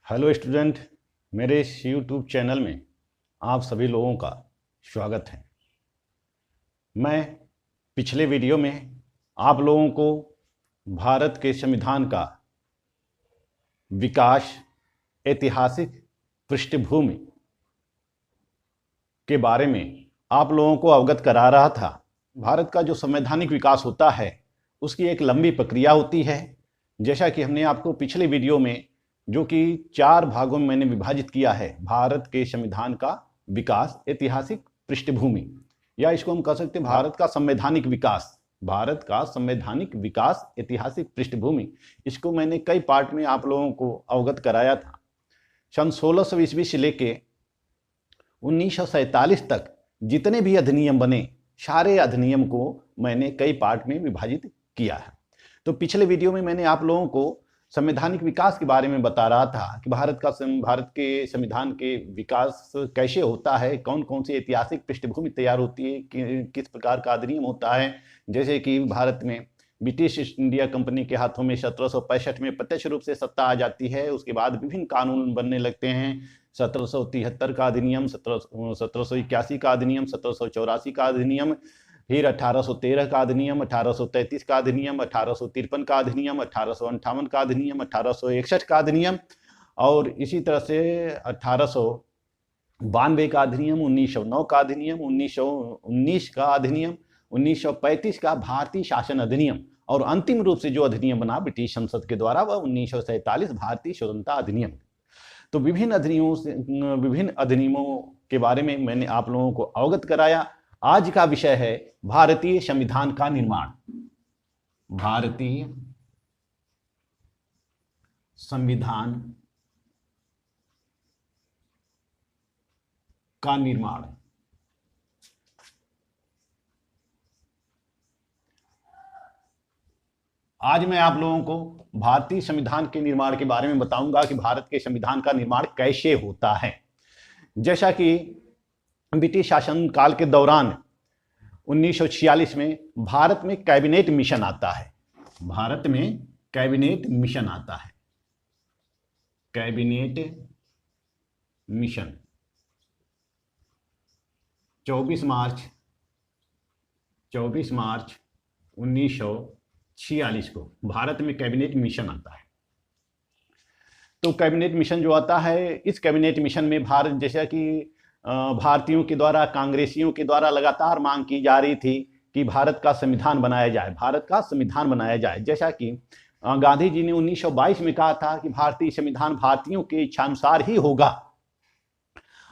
Hello student, मेरे इस YouTube channel में आप सभी लोगों का स्वागत है। मैं पिछले वीडियो में आप लोगों को भारत के संविधान का विकास, ऐतिहासिक पृष्ठभूमि के बारे में आप लोगों को अवगत करा रहा था। भारत का जो संवैधानिक विकास होता है उसकी एक लंबी प्रक्रिया होती है। जैसा कि हमने आपको पिछले वीडियो में, जो कि 4 भागों में मैंने विभाजित किया है, भारत के संविधान का विकास, ऐतिहासिक पृष्ठभूमि, या इसको हम कह सकते हैं भारत का संवैधानिक विकास। भारत का संवैधानिक विकास, ऐतिहासिक पृष्ठभूमि, इसको मैंने कई पार्ट में आप लोगों को अवगत कराया था। सन 1600 ईस्वी से लेके 1947 तक जितने भी अधिनियम बने, सारे अधिनियम को मैंने कई पार्ट में विभाजित किया है। तो पिछले वीडियो में मैंने आप लोगों को संवैधानिक विकास के बारे में बता रहा था कि भारत के संविधान के विकास कैसे होता है, कौन कौन सी ऐतिहासिक पृष्ठभूमि तैयार होती है, किस प्रकार का अधिनियम होता है। जैसे कि भारत में ब्रिटिश ईस्ट इंडिया कंपनी के हाथों में 1765 में प्रत्यक्ष रूप से सत्ता आ जाती है। उसके बाद विभिन्न कानून बनने लगते हैं। 1773 का अधिनियम, 1781 का अधिनियम, 1784 का अधिनियम, फिर 1813 का अधिनियम, 1833 का अधिनियम, 1853 का अधिनियम, 1858 का अधिनियम, 1861 का अधिनियम, और इसी तरह से 1892 का अधिनियम, 1909 का अधिनियम, 1919 का अधिनियम, 1935 का भारतीय शासन अधिनियम, और अंतिम रूप से जो अधिनियम बना ब्रिटिश संसद के द्वारा वह 1947 भारतीय स्वतंत्रता अधिनियम। तो विभिन्न अधिनियमों के बारे में मैंने आप लोगों को अवगत कराया। आज का विषय है भारतीय संविधान का निर्माण। भारतीय संविधान का निर्माण। आज मैं आप लोगों को भारतीय संविधान के निर्माण के बारे में बताऊंगा कि भारत के संविधान का निर्माण कैसे होता है। जैसा कि ब्रिटिश शासन काल के दौरान 1946 में भारत में कैबिनेट मिशन आता है। भारत में कैबिनेट मिशन आता है। कैबिनेट मिशन 24 मार्च 1946 को भारत में कैबिनेट मिशन आता है। तो कैबिनेट मिशन जो आता है, इस कैबिनेट मिशन में भारत, जैसा कि भारतीयों के द्वारा, कांग्रेसियों के द्वारा लगातार मांग की जा रही थी कि भारत का संविधान बनाया जाए, भारत का संविधान बनाया जाए। जैसा कि गांधी जी ने 1922 में कहा था कि भारतीय संविधान भारतीयों के इच्छानुसार ही होगा।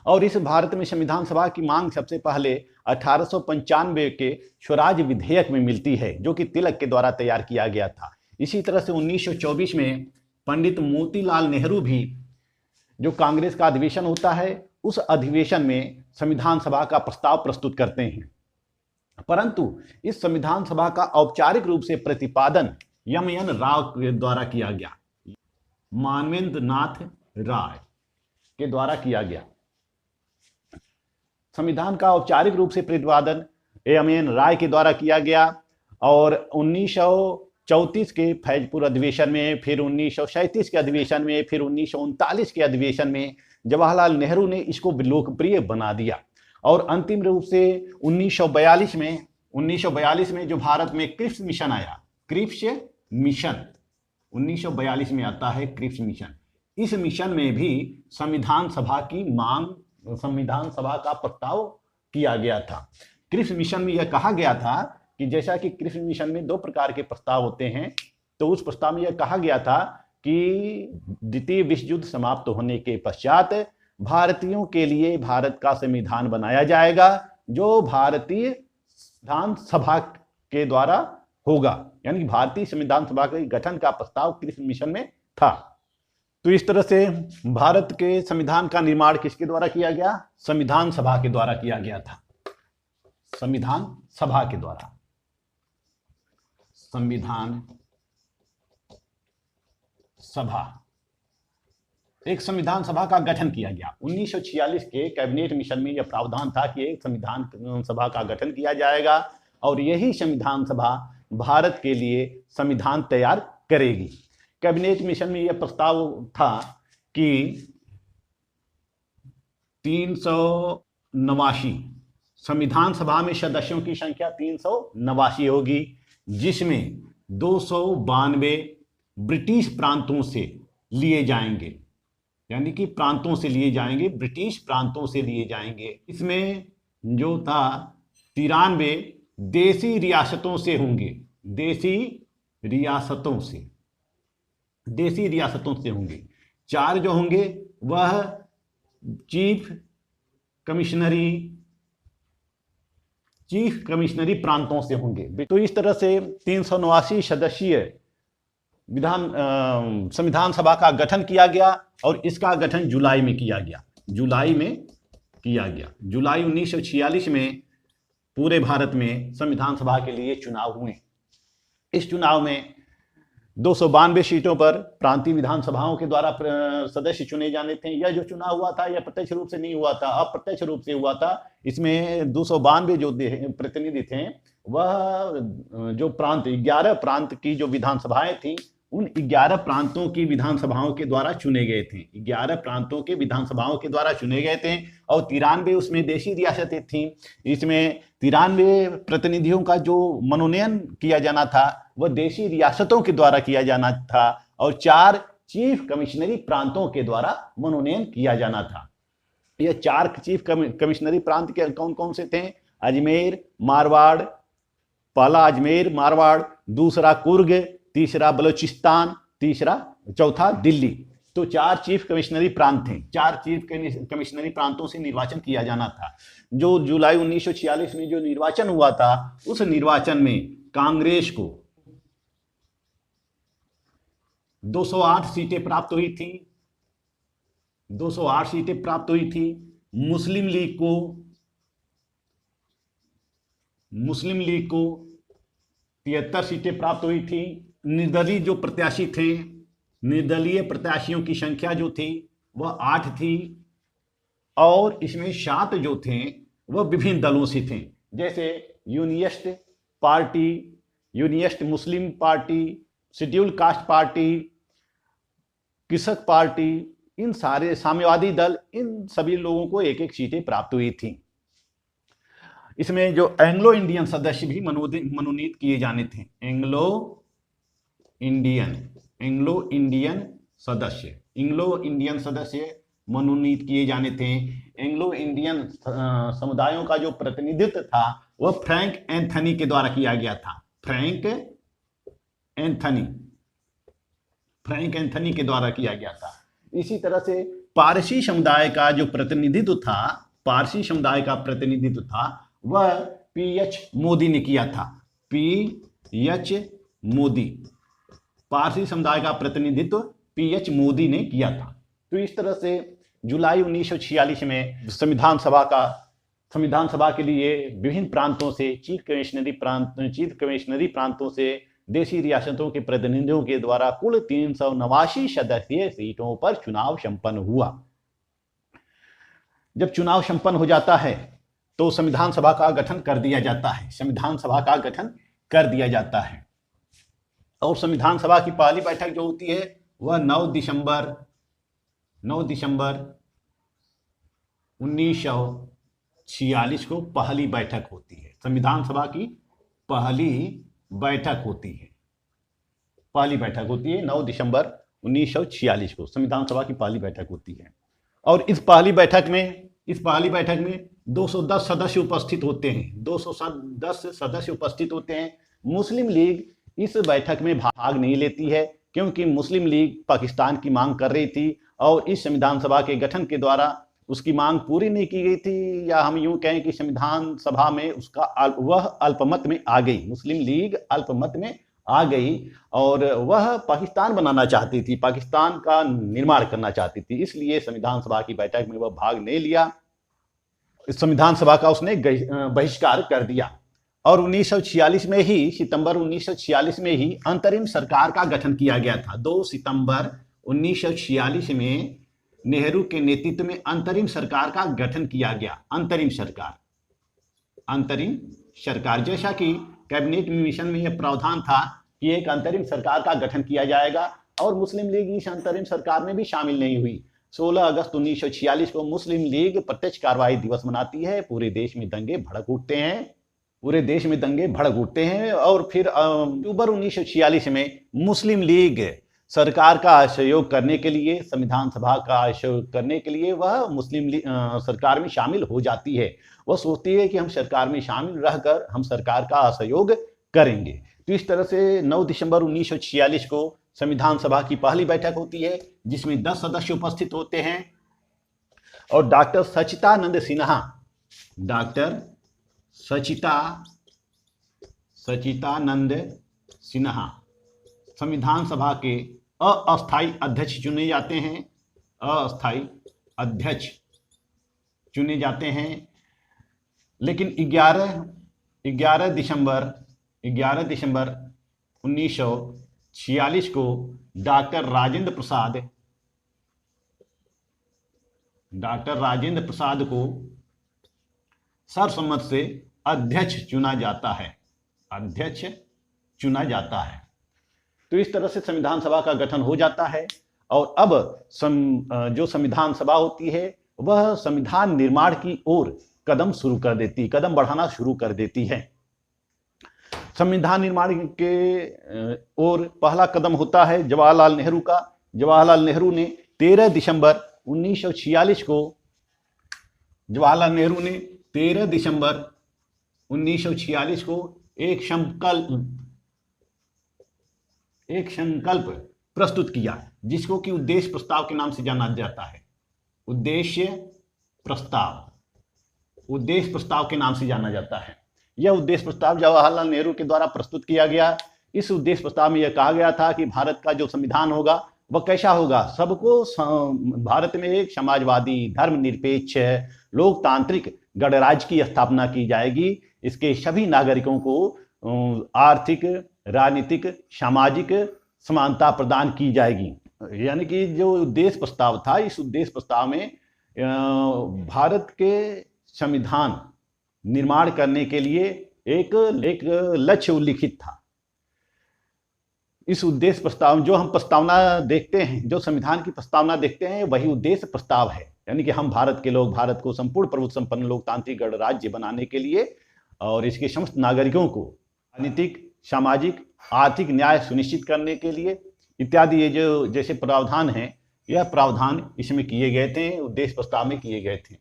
और इस भारत में संविधान सभा की मांग सबसे पहले 1895 के स्वराज विधेयक में मिलती है, जो कि तिलक के द्वारा तैयार किया गया था। इसी तरह से 1924 में पंडित मोतीलाल नेहरू भी, जो कांग्रेस का अधिवेशन होता है, उस अधिवेशन में संविधान सभा का प्रस्ताव प्रस्तुत करते हैं। परंतु इस संविधान सभा का औपचारिक रूप से प्रतिपादन एम.एन. राव के द्वारा किया गया, मानवेंद्र नाथ राय के द्वारा किया गया। संविधान का औपचारिक रूप से प्रतिपादन एम.एन. राय के द्वारा किया गया, और 1934 के फैजपुर अधिवेशन में, फिर 1937 के अधिवेशन में, फिर 1939 के अधिवेशन में जवाहरलाल नेहरू ने इसको लोकप्रिय बना दिया। और अंतिम रूप से 1942 में जो भारत में क्रिप्स मिशन आया, क्रिप्स मिशन 1942 में आता है, क्रिप्स मिशन। इस मिशन में भी संविधान सभा की मांग, संविधान सभा का प्रस्ताव किया गया था। क्रिप्स मिशन में यह कहा गया था कि जैसा कि क्रिप्स मिशन में 2 प्रकार के प्रस्ताव होते हैं, तो उस प्रस्ताव में यह कहा गया था कि द्वितीय विश्व युद्ध समाप्त होने के पश्चात भारतीयों के लिए भारत का संविधान बनाया जाएगा, जो भारतीय संविधान सभा के द्वारा होगा। यानी भारतीय संविधान सभा के गठन का प्रस्ताव क्रिप्स मिशन में था। तो इस तरह से भारत के संविधान का निर्माण किसके द्वारा किया गया? संविधान सभा के द्वारा किया गया था। संविधान सभा के द्वारा, संविधान सभा, एक संविधान सभा का गठन किया गया। 1946 के कैबिनेट मिशन में यह प्रावधान था कि एक संविधान सभा का गठन किया जाएगा, और यही संविधान सभा भारत के लिए संविधान तैयार करेगी। कैबिनेट मिशन में यह प्रस्ताव था कि 389 संविधान सभा में सदस्यों की संख्या 389 होगी, जिसमें 292 ब्रिटिश प्रांतों से लिए जाएंगे, यानी कि प्रांतों से लिए जाएंगे, ब्रिटिश प्रांतों से लिए जाएंगे। इसमें जो था 93 देसी रियासतों से होंगे, देसी रियासतों से होंगे। 4 जो होंगे वह चीफ कमिश्नरी प्रांतों से होंगे। तो इस तरह से 389 सदस्यीय संविधान सभा का गठन किया गया और इसका गठन जुलाई में किया गया। जुलाई 1946 में पूरे भारत में संविधान सभा के लिए चुनाव हुए। इस चुनाव में 292 सीटों पर प्रांतीय विधानसभाओं के द्वारा सदस्य चुने जाने थे। यह जो चुनाव हुआ था यह प्रत्यक्ष रूप से नहीं हुआ था, अप्रत्यक्ष रूप से हुआ था। इसमें 292 जो प्रतिनिधि थे वह जो प्रांत 11 प्रांत की जो विधानसभाएं थी उन 11 प्रांतों की विधानसभाओं के द्वारा चुने गए थे। 11 प्रांतों के विधानसभाओं के द्वारा चुने गए थे और 93 उसमें देशी रियासतें थीं। इसमें 93 प्रतिनिधियों का जो मनोनयन किया जाना था वह देशी रियासतों के द्वारा किया जाना था और 4 चीफ कमिश्नरी प्रांतों के द्वारा मनोनयन किया जाना था। यह 4 चीफ कमिश्नरी प्रांत के कौन कौन से थे? अजमेर, मारवाड़, पहला अजमेर मारवाड़, दूसरा कुर्ग, तीसरा बलूचिस्तान, चौथा दिल्ली। तो 4 चीफ कमिश्नरी प्रांत थे। 4 चीफ कमिश्नरी प्रांतों से निर्वाचन किया जाना था। जो जुलाई 1946 में जो निर्वाचन हुआ था उस निर्वाचन में कांग्रेस को 208 सीटें प्राप्त हुई थी। 208 सीटें प्राप्त हुई थी। मुस्लिम लीग को 73 सीटें प्राप्त हुई थी। निर्दलीय जो प्रत्याशी थे, निर्दलीय प्रत्याशियों की संख्या जो थी वह 8 थी और इसमें 7 जो थे वह विभिन्न दलों से थे, जैसे Unionist party, Unionist Muslim party, scheduled caste party, Krishak party, इन सारे साम्यवादी दल, इन सभी लोगों को 1-1 सीटें प्राप्त हुई थी। इसमें जो एंग्लो इंडियन सदस्य भी मनोनीत किए जाने थे। एंग्लो इंडियन सदस्य मनोनीत किए जाने थे। एंग्लो इंडियन समुदायों का जो प्रतिनिधित्व था वह फ्रैंक एंथनी के द्वारा किया गया था। फ्रैंक एंथनी के द्वारा किया गया था। इसी तरह से पारसी समुदाय का जो प्रतिनिधित्व था वह पीएच मोदी ने किया था। पीएच मोदी, पारसी समुदाय का प्रतिनिधित्व पीएच मोदी ने किया था। तो इस तरह से जुलाई 1946 में संविधान सभा के लिए विभिन्न प्रांतों से चीफ कमिश्नरी प्रांतों से देशी रियासतों के प्रतिनिधियों के द्वारा कुल 389 सदस्यीय सीटों पर चुनाव संपन्न हुआ। जब चुनाव संपन्न हो जाता है तो संविधान सभा का गठन कर दिया जाता है। और संविधान सभा की पहली बैठक जो होती है वह 9 दिसंबर 1946 को पहली बैठक होती है। संविधान सभा की पहली बैठक होती है 9 दिसंबर 1946 को संविधान सभा की पहली बैठक होती है। और इस पहली बैठक में 210 सदस्य उपस्थित होते हैं। 210 सदस्य उपस्थित होते हैं। मुस्लिम लीग इस बैठक में भाग नहीं लेती है क्योंकि मुस्लिम लीग पाकिस्तान की मांग कर रही थी और इस संविधान सभा के गठन के द्वारा उसकी मांग पूरी नहीं की गई थी, या हम यूं कहें कि संविधान सभा में वह अल्पमत में आ गई। मुस्लिम लीग अल्पमत में आ गई और वह पाकिस्तान बनाना चाहती थी, पाकिस्तान का निर्माण करना चाहती थी। इसलिए संविधान सभा की बैठक में वह भाग नहीं लिया। इस संविधान सभा का उसने बहिष्कार कर दिया और 1946 में ही, सितंबर 1946 में ही अंतरिम सरकार का गठन किया गया था। 2 सितंबर 1946 में नेहरू के नेतृत्व में अंतरिम सरकार का गठन किया गया। अंतरिम सरकार, जैसा कि कैबिनेट मिशन में यह प्रावधान था कि एक अंतरिम सरकार का गठन किया जाएगा और मुस्लिम लीग इस अंतरिम सरकार में भी शामिल नहीं हुई। 16 अगस्त 1946 को मुस्लिम लीग प्रत्यक्ष कार्रवाई दिवस मनाती है। पूरे देश में दंगे भड़क उठते हैं और फिर अक्टूबर 1946 में मुस्लिम लीग सरकार का सहयोग करने के लिए, संविधान सभा का सहयोग करने के लिए वह मुस्लिम लीग सरकार में शामिल हो जाती है। वह सोचती है कि हम सरकार में शामिल रहकर हम सरकार का सहयोग करेंगे। तो इस तरह से 9 दिसंबर 1946 को संविधान सभा की पहली बैठक होती है, जिसमें 10 सदस्य उपस्थित होते हैं और डॉक्टर सच्चिदानंद सिन्हा संविधान सभा के अस्थायी अध्यक्ष चुने जाते हैं। लेकिन 11 दिसंबर 1946 को डॉक्टर राजेंद्र प्रसाद को सर्वसम्मत से अध्यक्ष चुना जाता है। तो इस तरह से संविधान सभा का गठन हो जाता है और अब जो संविधान सभा होती है वह संविधान निर्माण की ओर कदम बढ़ाना शुरू कर देती है। संविधान निर्माण के ओर पहला कदम होता है जवाहरलाल नेहरू का। जवाहरलाल नेहरू ने 13 दिसंबर 1946 को एक संकल्प प्रस्तुत किया, जिसको कि उद्देश्य प्रस्ताव के नाम से जाना जाता है। उद्देश्य प्रस्ताव के नाम से जाना जाता है। यह उद्देश्य प्रस्ताव जवाहरलाल नेहरू के द्वारा प्रस्तुत किया गया। इस उद्देश्य प्रस्ताव में यह कहा गया था कि भारत का जो संविधान होगा वह कैसा होगा, सबको भारत में एक समाजवादी, धर्मनिरपेक्ष, लोकतांत्रिक गणराज्य की स्थापना की जाएगी। इसके सभी नागरिकों को आर्थिक, राजनीतिक, सामाजिक समानता प्रदान की जाएगी। यानी कि जो उद्देश्य प्रस्ताव था, इस उद्देश्य प्रस्ताव में भारत के संविधान निर्माण करने के लिए एक लक्ष्य उल्लिखित था। इस उद्देश्य प्रस्ताव जो हम प्रस्तावना देखते हैं, जो संविधान की प्रस्तावना देखते हैं, वही उद्देश्य प्रस्ताव है। यानी कि हम भारत के लोग भारत को संपूर्ण प्रभुत्व संपन्न लोकतांत्रिक गणराज्य बनाने के लिए और इसके समस्त नागरिकों को राजनीतिक, सामाजिक, आर्थिक न्याय सुनिश्चित करने के लिए इत्यादि ये जो जैसे प्रावधान हैं, यह प्रावधान इसमें किए गए थे, उद्देश्य प्रस्ताव में किए गए थे।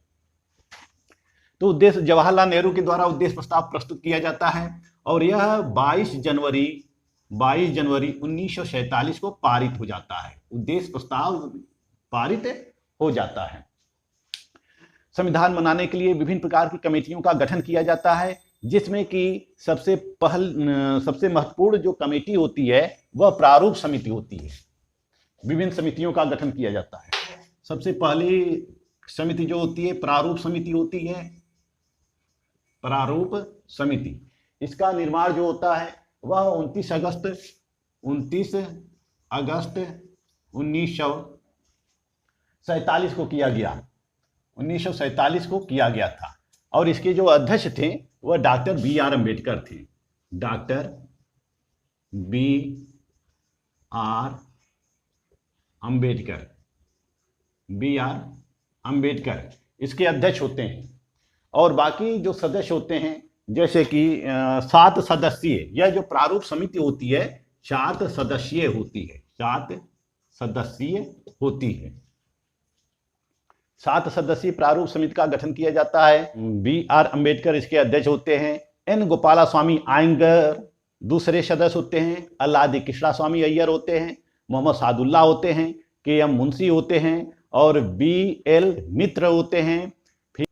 तो उद्देश्य जवाहरलाल नेहरू के द्वारा उद्देश्य प्रस्ताव प्रस्तुत किया जाता है और यह 22 जनवरी 1947 को पारित हो जाता है। उद्देश्य प्रस्ताव पारित हो जाता है। संविधान बनाने के लिए विभिन्न प्रकार की कमेटियों का गठन किया जाता है, जिसमें कि सबसे महत्वपूर्ण जो कमेटी होती है वह प्रारूप समिति होती है। विभिन्न समितियों का गठन किया जाता है। सबसे पहली समिति जो होती है प्रारूप समिति होती है। प्रारूप समिति, इसका निर्माण जो होता है वह 29 अगस्त 1947 को किया गया। 1947 को किया गया था और इसके जो अध्यक्ष थे वह डॉक्टर बी आर अम्बेडकर थे। डॉक्टर बी आर अम्बेडकर इसके अध्यक्ष होते हैं और बाकी जो सदस्य होते हैं, जैसे कि 7 सदस्यीय, यह जो प्रारूप समिति होती है 7 सदस्यीय होती है। 7 सदस्यीय प्रारूप समिति का गठन किया जाता है। बी आर अम्बेडकर इसके अध्यक्ष होते हैं। एन गोपालास्वामी आयंगर दूसरे सदस्य होते हैं। अल्लादी कृष्णा स्वामी अय्यर होते हैं। मोहम्मद सादुल्ला होते हैं। के एम मुंशी होते हैं और बी एल मित्र होते हैं। फिर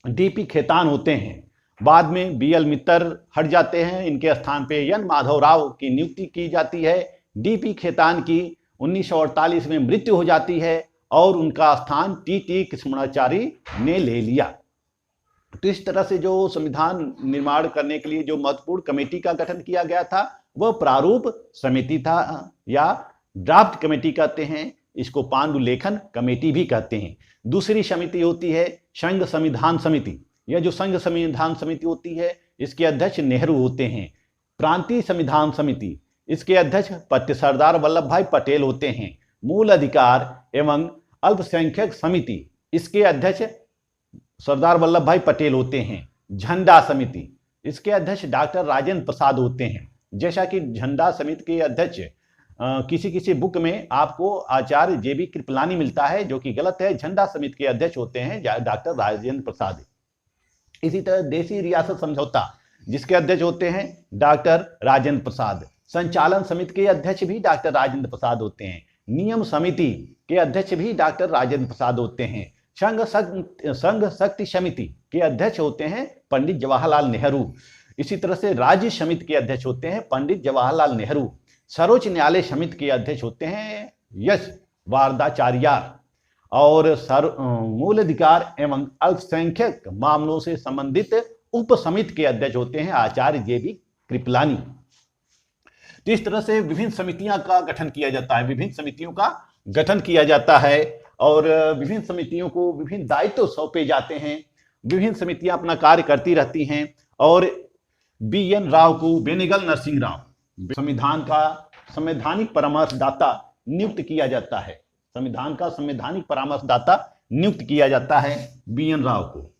डीपी खेतान होते हैं। बाद में बी एल मित्र हट जाते हैं, इनके स्थान पे एन माधव राव की नियुक्ति की जाती है। डीपी खेतान की 1948 में मृत्यु हो जाती है और उनका स्थान टी कृष्णाचारी ने ले लिया। तो इस तरह से जो संविधान निर्माण करने के लिए जो महत्वपूर्ण कमेटी का गठन किया गया था वह प्रारूप समिति था या ड्राफ्ट कमेटी कहते हैं, इसको पांडुलेखन कमेटी भी कहते हैं। दूसरी समिति होती है संघ संविधान समिति। यह जो संघ संविधान समिति होती है इसके अध्यक्ष नेहरू होते हैं। प्रांतीय संविधान समिति, इसके अध्यक्ष सरदार वल्लभ भाई पटेल होते हैं। मूल अधिकार एवं अल्पसंख्यक समिति, इसके अध्यक्ष सरदार वल्लभ भाई पटेल होते हैं। झंडा समिति, इसके अध्यक्ष डॉक्टर राजेंद्र प्रसाद होते हैं। जैसा कि झंडा समिति के अध्यक्ष किसी किसी बुक में आपको आचार्य जेबी कृपलानी मिलता है, जो कि गलत है। झंडा समिति के अध्यक्ष होते हैं डॉक्टर राजेंद्र प्रसाद। इसी तरह देशी रियासत समझौता, जिसके अध्यक्ष होते हैं डॉक्टर राजेंद्र प्रसाद। संचालन समिति के अध्यक्ष भी डॉक्टर राजेंद्र प्रसाद होते हैं। नियम समिति के अध्यक्ष भी डॉक्टर राजेंद्र प्रसाद होते हैं। संघ शक्ति समिति के अध्यक्ष होते हैं पंडित जवाहरलाल नेहरू। इसी तरह से राज्य समिति के अध्यक्ष होते हैं पंडित जवाहरलाल नेहरू। सर्वोच्च न्यायालय समिति के अध्यक्ष होते हैं यश वारदाचार्य। और मूल अधिकार एवं अल्पसंख्यक मामलों से संबंधित उप समिति के अध्यक्ष होते हैं आचार्य जेबी कृपलानी। तो इस तरह से विभिन्न समितियां का गठन किया जाता है, विभिन्न समितियों का गठन किया जाता है और विभिन्न समितियों को विभिन्न दायित्व सौंपे जाते हैं। विभिन्न समितियां अपना कार्य करती रहती हैं। और BN राव को, बेनेगल नरसिंह राव, संविधान का संवैधानिक परामर्शदाता नियुक्त किया जाता है। संविधान का संवैधानिक परामर्शदाता नियुक्त किया जाता है BN राव को।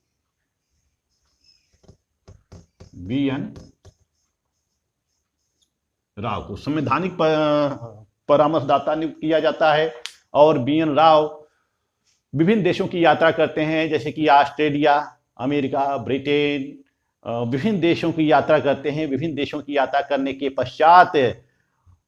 BN राव को संवैधानिक परामर्शदाता नियुक्त किया जाता है। और BN राव विभिन्न देशों की यात्रा करते हैं, जैसे कि ऑस्ट्रेलिया, अमेरिका, ब्रिटेन, विभिन्न देशों की यात्रा करते हैं। विभिन्न देशों की यात्रा करने के पश्चात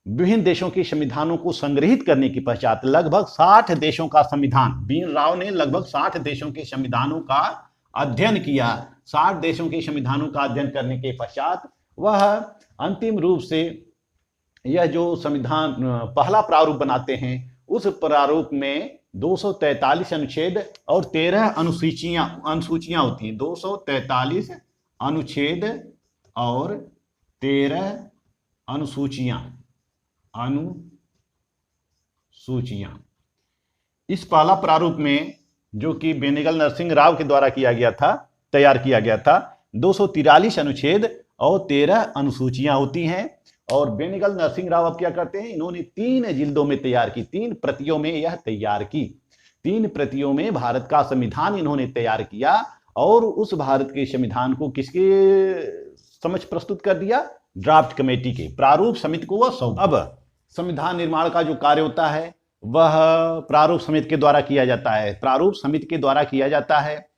विभिन्न देशों के संविधानों को संग्रहित करने के पश्चात लगभग 60 देशों का संविधान, BN राव ने लगभग 60 देशों के संविधानों का अध्ययन किया। 60 देशों के संविधानों का अध्ययन करने के पश्चात वह अंतिम रूप से यह जो संविधान पहला प्रारूप बनाते हैं, उस प्रारूप में 243 अनुच्छेद और 13 अनुसूचियां होती हैं। 243 अनुच्छेद और 13 अनुसूचियां। इस पहला प्रारूप में, जो कि बेनेगल नरसिंह राव के द्वारा तैयार किया गया था, 243 अनुच्छेद और 13 अनुसूचियां होती हैं। और बेनेगल नरसिंह राव अब क्या करते हैं, इन्होंने 3 जिल्दों में तैयार की, 3 प्रतियों में यह तैयार की। 3 प्रतियों में भारत का संविधान इन्होंने तैयार किया और उस भारत के संविधान को किसके समक्ष प्रस्तुत कर दिया, ड्राफ्ट कमेटी के प्रारूप समिति को वह सौंप। अब संविधान निर्माण का जो कार्य होता है वह प्रारूप समिति के द्वारा किया जाता है। प्रारूप समिति के द्वारा किया जाता है।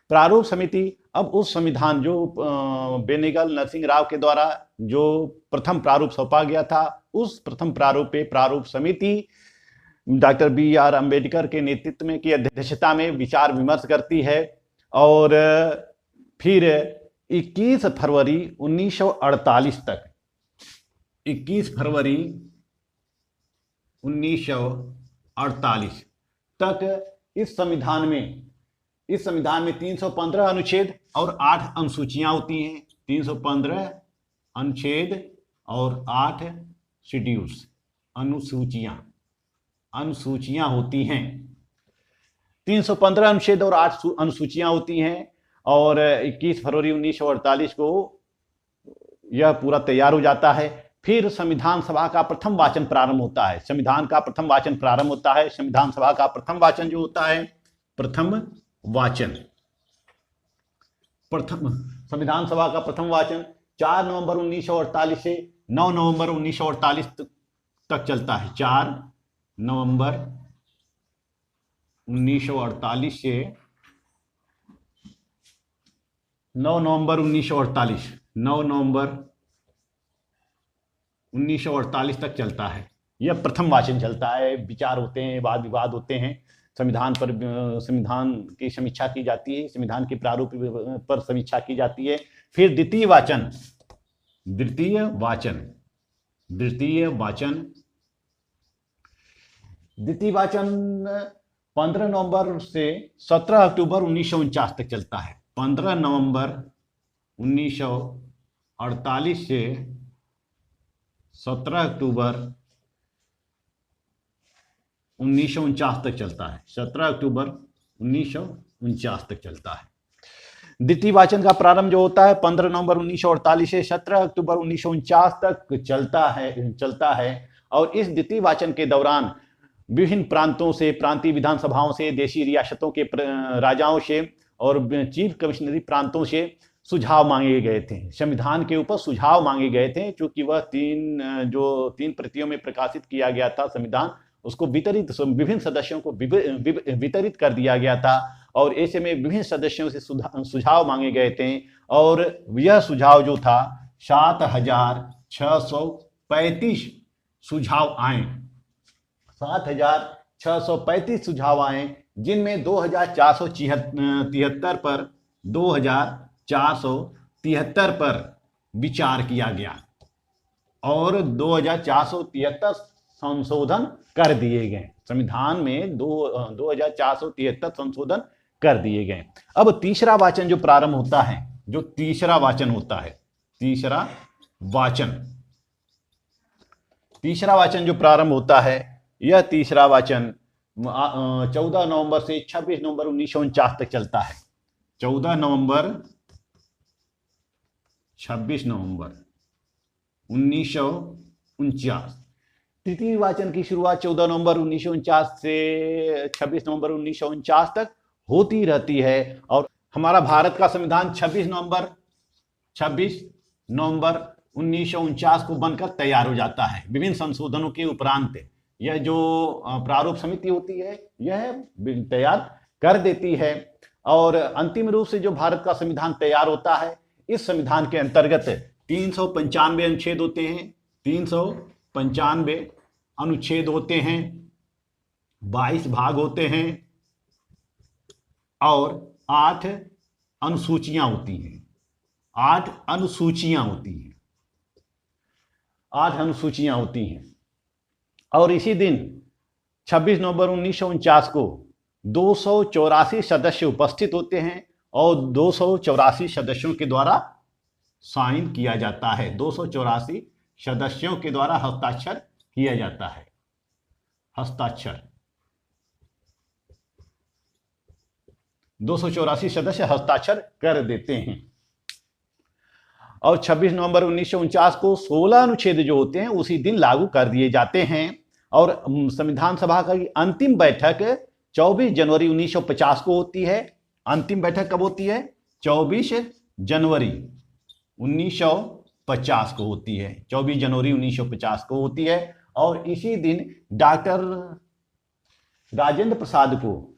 प्रारूप समिति अब उस संविधान जो बेनेगल नरसिंह राव के द्वारा जो प्रथम प्रारूप सौंपा गया था, उस प्रथम प्रारूप पे प्रारूप समिति डॉक्टर BR अम्बेडकर के नेतृत्व में की अध्यक्षता में विचार विमर्श करती है। और फिर 21 फरवरी 1948 तक, 21 फरवरी 1948 तक इस संविधान में 315 अनुच्छेद और 8 अनुसूचियां होती हैं। 315 अनुच्छेद और 8 शेड्यूल्स, अनुसूचियां होती हैं। 315 अनुच्छेद और 8 अनुसूचियां होती हैं। और 21 फरवरी 1948 को यह पूरा तैयार हो जाता है। फिर संविधान सभा का प्रथम वाचन प्रारंभ होता है। संविधान का प्रथम वाचन प्रारंभ होता है। संविधान सभा का प्रथम वाचन जो होता है, संविधान सभा का प्रथम वाचन 4 नवंबर 1948 से 9 नवंबर 1948 तक चलता है। 4 नवंबर 1948 से 9 नवंबर 1948, 9 नवंबर 1948 तक चलता है। यह प्रथम वाचन चलता है। विचार होते हैं, वाद विवाद होते हैं, संविधान की समीक्षा की जाती है, संविधान के प्रारूप पर समीक्षा की जाती है। फिर द्वितीय वाचन 15 नवंबर से 17 अक्टूबर 1949 तक चलता है। 15 नवंबर 1948 से 17 अक्टूबर 1949 तक चलता है। 17 अक्टूबर 1949 तक चलता है। द्वितीय वाचन का प्रारंभ जो होता है 15 नवंबर 1948 से 17 अक्टूबर 1949 तक चलता है। और इस द्वितीय वाचन के दौरान विभिन्न प्रांतों से, प्रांतीय विधानसभाओं से, देशी रियासतों के राजाओं से और चीफ कमिश्नरी प्रांतों से सुझाव मांगे गए थे। संविधान के ऊपर सुझाव मांगे गए थे, क्योंकि वह तीन प्रतियों में प्रकाशित किया गया था संविधान, उसको विभिन्न सदस्यों को वितरित कर दिया गया था। और ऐसे में विभिन्न सदस्यों से सुझाव मांगे गए थे। और यह सुझाव जो था 7,635 सुझाव आए, 7,635 सुझाव आए, जिनमें 2,473 पर विचार किया गया और 2,473 संशोधन कर दिए गए। संविधान में 2,473 संशोधन कर दिए गए। अब तीसरा वाचन जो प्रारंभ होता है, जो तीसरा वाचन होता है, तीसरा वाचन जो प्रारंभ होता है, यह तीसरा वाचन 14 नवंबर से 26 नवंबर 1949 तक चलता है। 14 नवंबर 26 नवंबर 1949। तृतीय वाचन की शुरुआत 14 नवंबर 1949 से 26 नवंबर 1949 तक होती रहती है। और हमारा भारत का संविधान 26 नवंबर 1949 को बनकर तैयार हो जाता है। विभिन्न संशोधनों के उपरांत यह जो प्रारूप समिति होती है, यह तैयार कर देती है। और अंतिम रूप से जो भारत का संविधान तैयार होता है, इस संविधान के अंतर्गत 395 अनुच्छेद होते हैं, 395 अनुच्छेद होते हैं, 22 भाग होते हैं और 8 अनुसूचियां होती हैं। 8 अनुसूचियां होती हैं। और इसी दिन 26 नवंबर 1949 को 284 सदस्य उपस्थित होते हैं और 284 सदस्यों के द्वारा साइन किया जाता है। 284 सदस्यों के द्वारा हस्ताक्षर किया जाता है। 284 सदस्य हस्ताक्षर कर देते हैं। और 26 नवंबर 1949 को 16 अनुच्छेद जो होते हैं उसी दिन लागू कर दिए जाते हैं। और संविधान सभा की अंतिम बैठक 24 जनवरी 1950 को होती है। अंतिम बैठक कब होती है? 24 जनवरी 1950 को होती है। 24 जनवरी 1950 को होती है। और इसी दिन डॉक्टर राजेंद्र प्रसाद को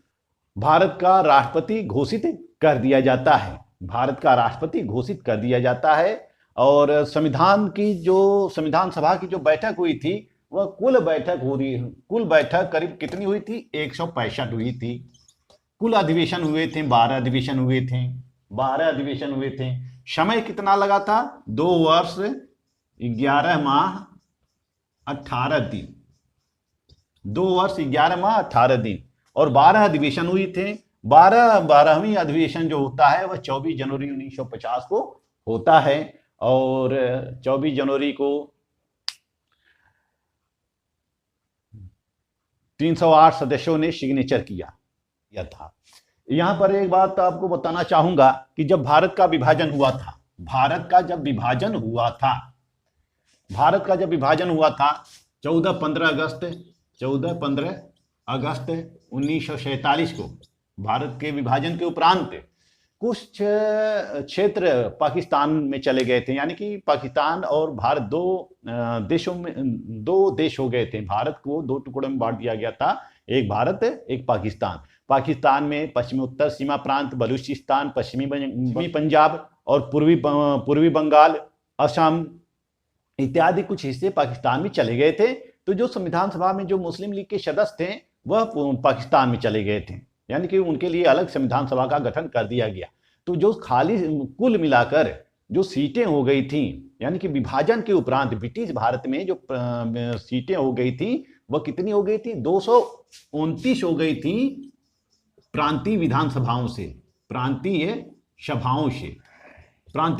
भारत का राष्ट्रपति घोषित कर दिया जाता है। भारत का राष्ट्रपति घोषित कर दिया जाता है। और संविधान सभा की जो बैठक हुई थी, वह कुल बैठक करीब कितनी हुई थी? 165 हुई थी। कुल अधिवेशन हुए थे 12 अधिवेशन हुए थे। समय कितना लगा था? 2 वर्ष 11 माह 18 दिन। 2 वर्ष 11 माह 18 दिन और 12 अधिवेशन हुई थे। 12वीं अधिवेशन जो होता है वह 24 जनवरी 1950 को होता है। और 24 जनवरी को 308 सदस्यों ने सिग्नेचर किया था। यहां पर एक बात आपको बताना चाहूंगा कि जब भारत का विभाजन हुआ था, भारत का जब विभाजन हुआ था 14-15 अगस्त 1947 को, भारत के विभाजन के उपरांत कुछ क्षेत्र पाकिस्तान में चले गए थे। यानी कि पाकिस्तान और भारत दो देश हो गए थे। भारत को 2 टुकड़ों में बांट दिया गया था, एक भारत एक पाकिस्तान। पाकिस्तान में पश्चिमी उत्तर सीमा प्रांत, बलूचिस्तान, पश्चिमी पंजाब और पूर्वी बंगाल, असम इत्यादि कुछ हिस्से पाकिस्तान में चले गए थे। तो जो संविधान सभा में जो मुस्लिम लीग के सदस्य थे वह पाकिस्तान में चले गए थे। यानी कि उनके लिए अलग संविधान सभा का गठन कर दिया गया। तो जो खाली कुल मिलाकर जो सीटें हो गई थी, यानी कि विभाजन के उपरांत ब्रिटिश भारत में जो सीटें हो गई थी वह कितनी हो गई थी? 229 हो गई थी प्रांतीय विधानसभाओं से, प्रांतीय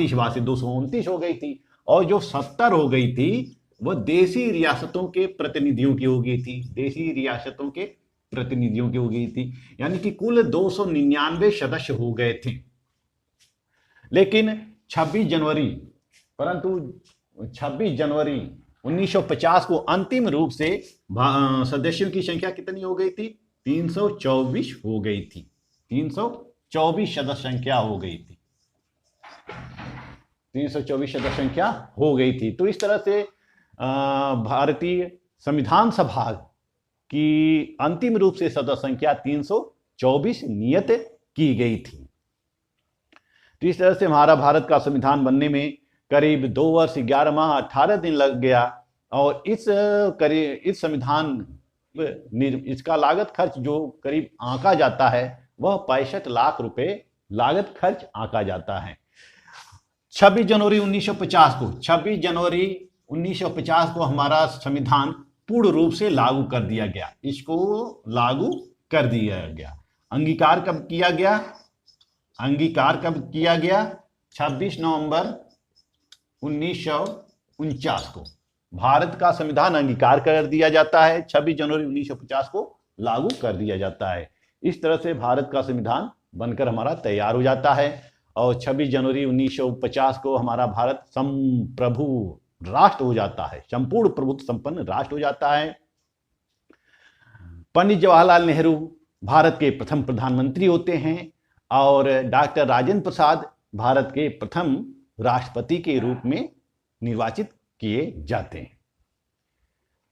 सभा से 229 हो गई थी। और जो 70 हो गई थी वह देशी रियासतों के प्रतिनिधियों की हो गई थी। यानी कि कुल 299 सदस्य हो गए थे। लेकिन 26 जनवरी 1950 को अंतिम रूप से सदस्यों की संख्या कितनी हो गई थी? 324 हो गई थी। 324 सदस्य संख्या हो गई थी। 324 सदस्य संख्या हो गई थी। तो इस तरह से भारतीय संविधान सभा की अंतिम रूप से सदस्य संख्या 324 नियत की गई थी। तो इस तरह से हमारा भारत का संविधान बनने में करीब 2 वर्ष 11 माह 18 दिन लग गया। और इस संविधान इसका लागत खर्च जो करीब आंका जाता है वह 65 लाख रुपए लागत खर्च आंका जाता है। 26 जनवरी 1950 को हमारा संविधान पूर्ण रूप से लागू कर दिया गया। इसको लागू कर दिया गया। अंगीकार कब किया गया? 26 नवंबर 1949 को भारत का संविधान अंगीकार कर दिया जाता है। 26 जनवरी 1950 को लागू कर दिया जाता है। इस तरह से भारत का संविधान बनकर हमारा तैयार हो जाता है। और 26 जनवरी 1950 को हमारा भारत संप्रभु राष्ट्र हो जाता है, संपूर्ण प्रभुत्व संपन्न राष्ट्र हो जाता है। पंडित जवाहरलाल नेहरू भारत के प्रथम प्रधानमंत्री होते हैं और डॉक्टर राजेंद्र प्रसाद भारत के प्रथम राष्ट्रपति के रूप में निर्वाचित किए जाते हैं।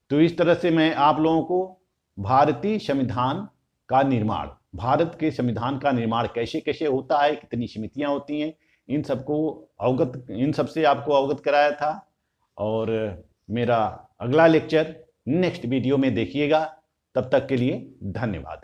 तो इस तरह से मैं आप लोगों को भारतीय संविधान का निर्माण, भारत के संविधान का निर्माण कैसे कैसे होता है, कितनी समितियां होती हैं, इन सबसे आपको अवगत कराया था। और मेरा अगला लेक्चर नेक्स्ट वीडियो में देखिएगा। तब तक के लिए धन्यवाद।